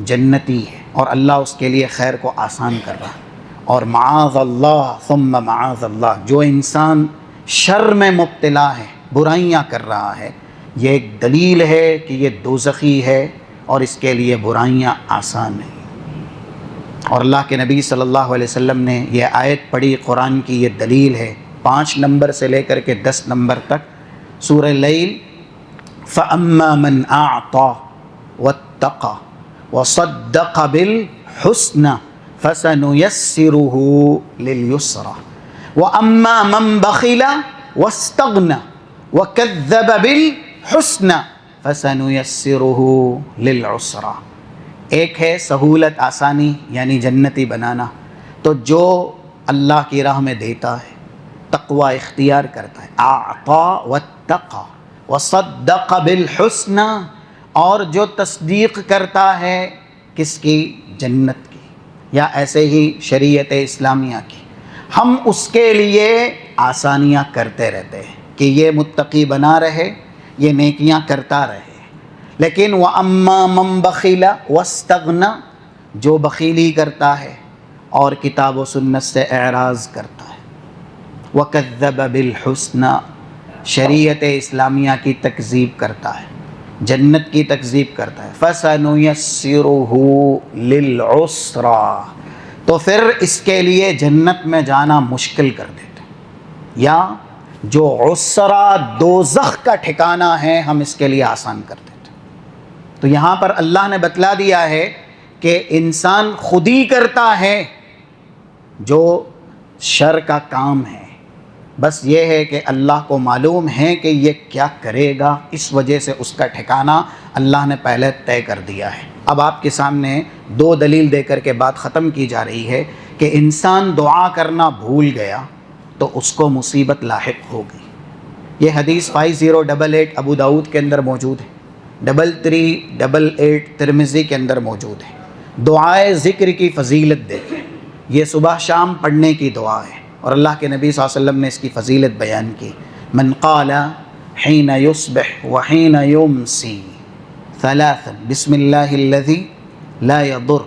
جنتی ہے اور اللہ اس کے لیے خیر کو آسان کر رہا ہے. اور معاذ اللہ ثم معاذ اللہ، جو انسان شر میں مبتلا ہے، برائیاں کر رہا ہے، یہ ایک دلیل ہے کہ یہ دوزخی ہے اور اس کے لیے برائیاں آسان نہیں. اور اللہ کے نبی صلی اللہ علیہ وسلم نے یہ آیت پڑھی، قرآن کی یہ دلیل ہے. 5 نمبر سے لے کر کے 10 نمبر تک سورہ لیل، فَأَمَّا مَنْ أَعْطَى وَاتَّقَى وَصَدَّقَ بِالْحُسْنَى فَسَنُيَسِّرُهُ لِلْيُسْرَى وَأَمَّا مَنْ بَخِلَ وَاسْتَغْنَى وَكَذَّبَ بِالْحُسْنَى فَسَنُيَسِّرُهُ لِلْعُسْرَى. ایک ہے سہولت، آسانی، یعنی جنتی بنانا. تو جو اللہ کی راہ میں دیتا ہے، تقوی اختیار کرتا ہے، اعطا واتقى وصدق بالحسنى، اور جو تصدیق کرتا ہے کس کی؟ جنت کی، یا ایسے ہی شریعت اسلامیہ کی، ہم اس کے لیے آسانیاں کرتے رہتے ہیں کہ یہ متقی بنا رہے، یہ نیکیاں کرتا رہے. لیکن وَأَمَّا مَنْ بَخِلَ وَاسْتَغْنَى، جو بخیلی کرتا ہے اور کتاب و سنت سے اعراض کرتا ہے، وَكَذَّبَ بِالْحُسْنَى، شریعت اسلامیہ کی تکذیب کرتا ہے، جنت کی تکذیب کرتا ہے، فَسَنُيَسِّرُهُ لِلْعُسْرَى، تو پھر اس کے لیے جنت میں جانا مشکل کر دیتے ہیں. یا جو عسرا دوزخ کا ٹھکانہ ہے ہم اس کے لیے آسان کر دیتے. تو یہاں پر اللہ نے بتلا دیا ہے کہ انسان خود ہی کرتا ہے جو شر کا کام ہے، بس یہ ہے کہ اللہ کو معلوم ہے کہ یہ کیا کرے گا، اس وجہ سے اس کا ٹھکانہ اللہ نے پہلے طے کر دیا ہے. اب آپ کے سامنے 2 دلیل دے کر کے بات ختم کی جا رہی ہے کہ انسان دعا کرنا بھول گیا تو اس کو مصیبت لاحق ہو گئی. یہ حدیث 5088 ابو داؤد کے اندر موجود ہے، 3388 ترمذی کے اندر موجود ہے. دعائے ذکر کی فضیلت دیکھیں، یہ صبح شام پڑھنے کی دعا ہے، اور اللہ کے نبی صلی اللہ علیہ وسلم نے اس کی فضیلت بیان کی. من قال حین یصبح وحین یمسی 3 بسم اللہ الذی لا یضر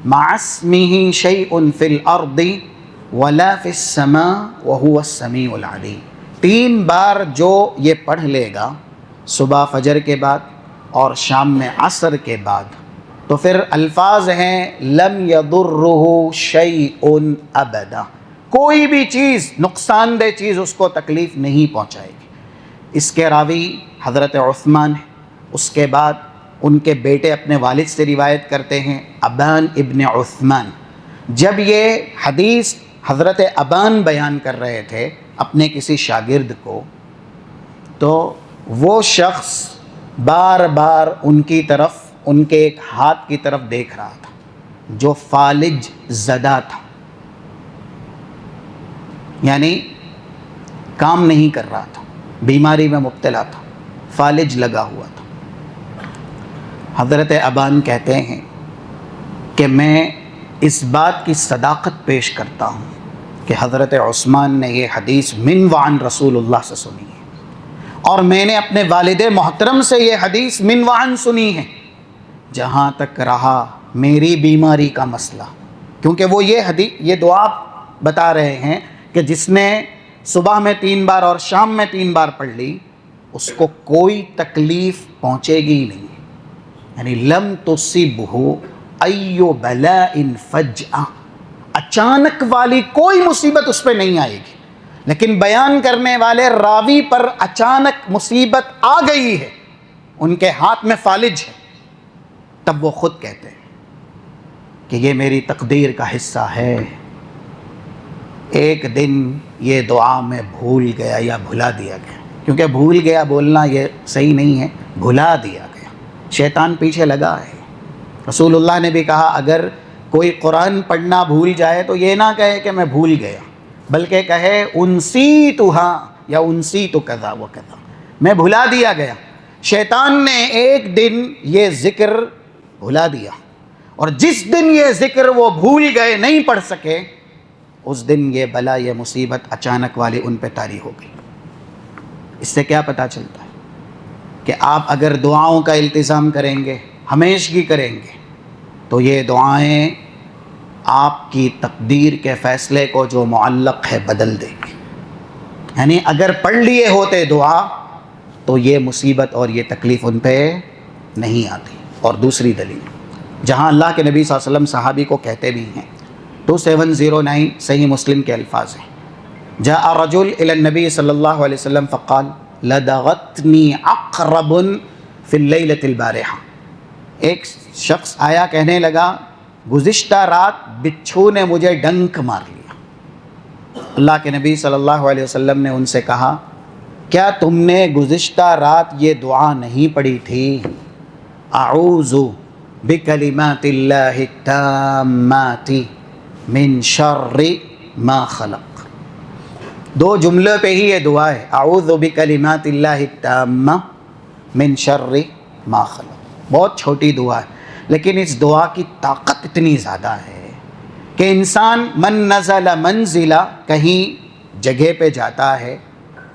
مع اسمہ شیء فی الارض ولا فی السماء وہو السمیع العلیم. 3 بار جو یہ پڑھ لے گا صبح فجر کے بعد اور شام میں عصر کے بعد، تو پھر الفاظ ہیں لم یضرہ شیء ابدا، کوئی بھی چیز، نقصان دہ چیز اس کو تکلیف نہیں پہنچائے گی. اس کے راوی حضرت عثمان ہیں. اس کے بعد ان کے بیٹے اپنے والد سے روایت کرتے ہیں، ابان ابن عثمان. جب یہ حدیث حضرت ابان بیان کر رہے تھے اپنے کسی شاگرد کو، تو وہ شخص بار بار ان کی طرف، ان کے ایک ہاتھ کی طرف دیکھ رہا تھا جو فالج زدہ تھا، یعنی کام نہیں کر رہا تھا، بیماری میں مبتلا تھا، فالج لگا ہوا تھا. حضرت ابان کہتے ہیں کہ میں اس بات کی صداقت پیش کرتا ہوں کہ حضرت عثمان نے یہ حدیث من وعن رسول اللہ سے سنی ہے، اور میں نے اپنے والد محترم سے یہ حدیث من وعن سنی ہے. جہاں تک رہا میری بیماری کا مسئلہ، کیونکہ وہ یہ دعا بتا رہے ہیں کہ جس نے صبح میں 3 بار اور شام میں 3 بار پڑھ لی اس کو کوئی تکلیف پہنچے گی نہیں، یعنی لم تصبہ ای بلاء فجأہ، اچانک والی کوئی مصیبت اس پہ نہیں آئے گی. لیکن بیان کرنے والے راوی پر اچانک مصیبت آ گئی ہے، ان کے ہاتھ میں فالج ہے، تب وہ خود کہتے ہیں کہ یہ میری تقدیر کا حصہ ہے، ایک دن یہ دعا میں بھول گیا یا بھلا دیا گیا. کیونکہ بھول گیا بولنا یہ صحیح نہیں ہے، بھلا دیا گیا، شیطان پیچھے لگا ہے. رسول اللہ نے بھی کہا اگر کوئی قرآن پڑھنا بھول جائے تو یہ نہ کہے کہ میں بھول گیا، بلکہ کہے انسیتھا یا انسیت کذا و کذا، میں بھلا دیا گیا. شیطان نے ایک دن یہ ذکر بھلا دیا، اور جس دن یہ ذکر وہ بھول گئے، نہیں پڑھ سکے، اس دن یہ بلا یہ مصیبت اچانک والی ان پہ طاری ہو گئی. اس سے کیا پتہ چلتا ہے کہ آپ اگر دعاؤں کا التزام کریں گے، ہمیشگی کریں گے، تو یہ دعائیں آپ کی تقدیر کے فیصلے کو جو معلق ہے بدل دے گی. یعنی اگر پڑھ لیے ہوتے دعا تو یہ مصیبت اور یہ تکلیف ان پہ نہیں آتی. اور دوسری دلیل جہاں اللہ کے نبی صلی اللہ علیہ وسلم صحابی کو کہتے بھی ہیں، 2709 صحیح مسلم کے الفاظ ہیں، جاء رجل الى النبی صلی اللہ علیہ وسلم فقال لدغتنی عقرب فی اللیلۃ البارحہ. ایک شخص آیا کہنے لگا گزشتہ رات بچھو نے مجھے ڈنک مار لیا. اللہ کے نبی صلی اللہ علیہ وسلم نے ان سے کہا کیا تم نے گزشتہ رات یہ دعا نہیں پڑھی تھی، اعوذ بکلمات اللہ التامات من شر ما خلق. دو جملے پہ ہی یہ دعا ہے، اعوذ بکلمات اللہ التامہ من شر ما خلق. بہت چھوٹی دعا ہے، لیکن اس دعا کی طاقت اتنی زیادہ ہے کہ انسان من نزل منزلہ، کہیں جگہ پہ جاتا ہے،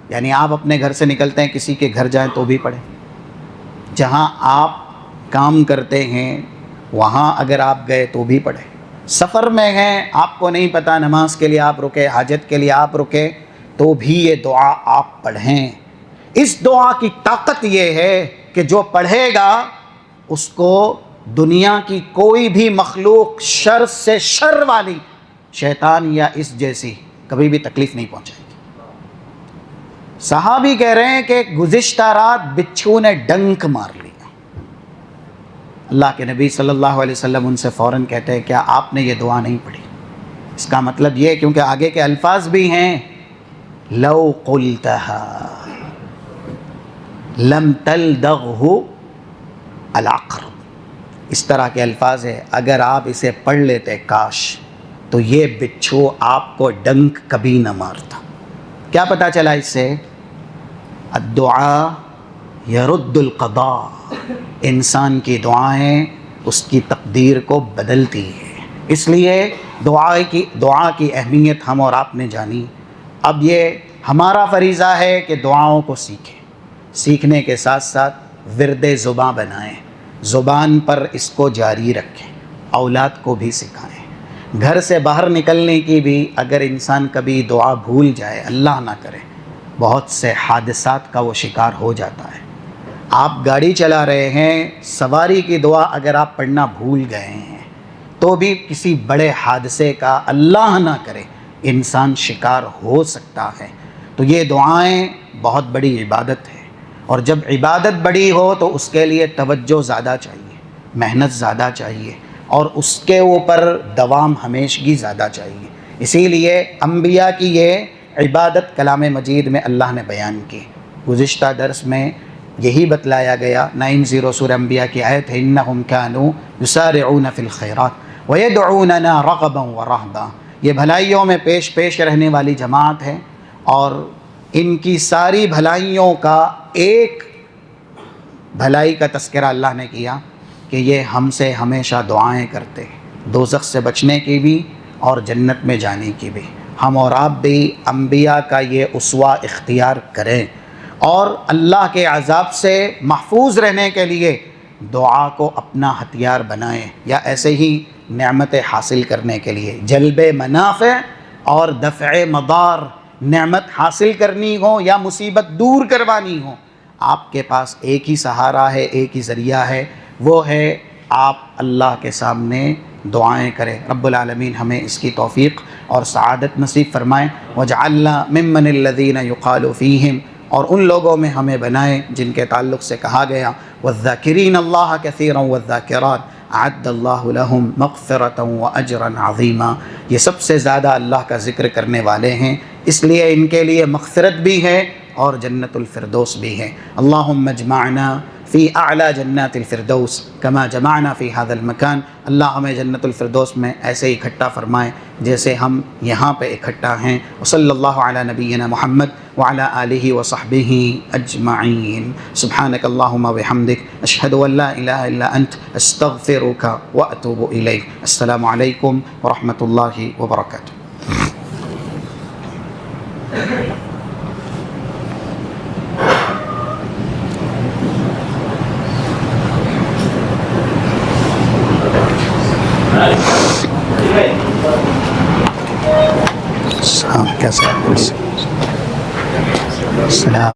یعنی آپ اپنے گھر سے نکلتے ہیں کسی کے گھر جائیں تو بھی پڑھیں، جہاں آپ کام کرتے ہیں وہاں اگر آپ گئے تو بھی پڑھیں، سفر میں ہیں آپ کو نہیں پتہ نماز کے لیے آپ رکے، حاجت کے لیے آپ رکے، تو بھی یہ دعا آپ پڑھیں. اس دعا کی طاقت یہ ہے کہ جو پڑھے گا اس کو دنیا کی کوئی بھی مخلوق شر سے شر والی، شیطان یا اس جیسی، کبھی بھی تکلیف نہیں پہنچائے گی. صحابی کہہ رہے ہیں کہ گزشتہ رات بچھو نے ڈنک مار لیا. اللہ کے نبی صلی اللہ علیہ وسلم ان سے فوراً کہتے ہیں کیا آپ نے یہ دعا نہیں پڑھی؟ اس کا مطلب یہ، کیونکہ آگے کے الفاظ بھی ہیں لو قلتها لم تلدغه العقرب. اس طرح کے الفاظ ہے، اگر آپ اسے پڑھ لیتے کاش تو یہ بچھو آپ کو ڈنک کبھی نہ مارتا. کیا پتہ چلا اس سے؟ الدعاء یرد القضاء، انسان کی دعائیں اس کی تقدیر کو بدلتی ہے. اس لیے دعا کی اہمیت ہم اور آپ نے جانی. اب یہ ہمارا فریضہ ہے کہ دعاؤں کو سیکھیں، سیکھنے کے ساتھ ساتھ ورد زباں بنائیں، زبان پر اس کو جاری رکھیں، اولاد کو بھی سکھائیں. گھر سے باہر نکلنے کی بھی اگر انسان کبھی دعا بھول جائے، اللہ نہ کرے، بہت سے حادثات کا وہ شکار ہو جاتا ہے. آپ گاڑی چلا رہے ہیں، سواری کی دعا اگر آپ پڑھنا بھول گئے ہیں تو بھی کسی بڑے حادثے کا اللہ نہ کرے انسان شکار ہو سکتا ہے. تو یہ دعائیں بہت بڑی عبادت ہے، اور جب عبادت بڑی ہو تو اس کے لیے توجہ زیادہ چاہیے، محنت زیادہ چاہیے، اور اس کے اوپر دوام ہمیشگی زیادہ چاہیے. اسی لیے انبیاء کی یہ عبادت کلام مجید میں اللہ نے بیان کی. گزشتہ درس میں یہی بتلایا گیا، 90 سورہ انبیاء کی آیت ہے، انہم کانوا یسارعون فی الخیرات ویدعوننا رغبا ورہبا. یہ بھلائیوں میں پیش رہنے والی جماعت ہے، اور ان کی ساری بھلائیوں کا ایک بھلائی کا تذکرہ اللہ نے کیا کہ یہ ہم سے ہمیشہ دعائیں کرتے ہیں، دوزخ سے بچنے کی بھی اور جنت میں جانے کی بھی. ہم اور آپ بھی انبیاء کا یہ اسوہ اختیار کریں، اور اللہ کے عذاب سے محفوظ رہنے کے لیے دعا کو اپنا ہتھیار بنائیں، یا ایسے ہی نعمت حاصل کرنے کے لیے جلب منافع اور دفع مضار، نعمت حاصل کرنی ہو یا مصیبت دور کروانی ہو، آپ کے پاس ایک ہی سہارا ہے، ایک ہی ذریعہ ہے، وہ ہے آپ اللہ کے سامنے دعائیں کریں. رب العالمین ہمیں اس کی توفیق اور سعادت نصیب فرمائے. وجعلنا ممن الذین یقال فیہم، اور ان لوگوں میں ہمیں بنائے جن کے تعلق سے کہا گیا والذاکرین اللہ کثیرا والذاکرات اعد اللہ لہم مغفرۃ واجرا عظیما. یہ سب سے زیادہ اللہ کا ذکر کرنے والے ہیں، اس لیے ان کے لیے مغفرت بھی ہے اور جنت الفردوس بھی ہے. اللہم اجمعنا فی اعلیٰ جنات الفردوس کما جمعنا فی هذا المکان. اللہ ہمیں جنت الفردوس میں ایسے ہی اکٹھا فرمائے جیسے ہم یہاں پہ اکٹھا ہیں. وصلی اللہ علی نبینا محمد وعلی آلہ وصحبہ اجمعین. سبحانک اللہم وبحمدک اشہد ان لا الہ الا انت استغفرک واتوب الیک. السلام علیکم ورحمۃ اللہ وبرکاتہ. کیسے السلام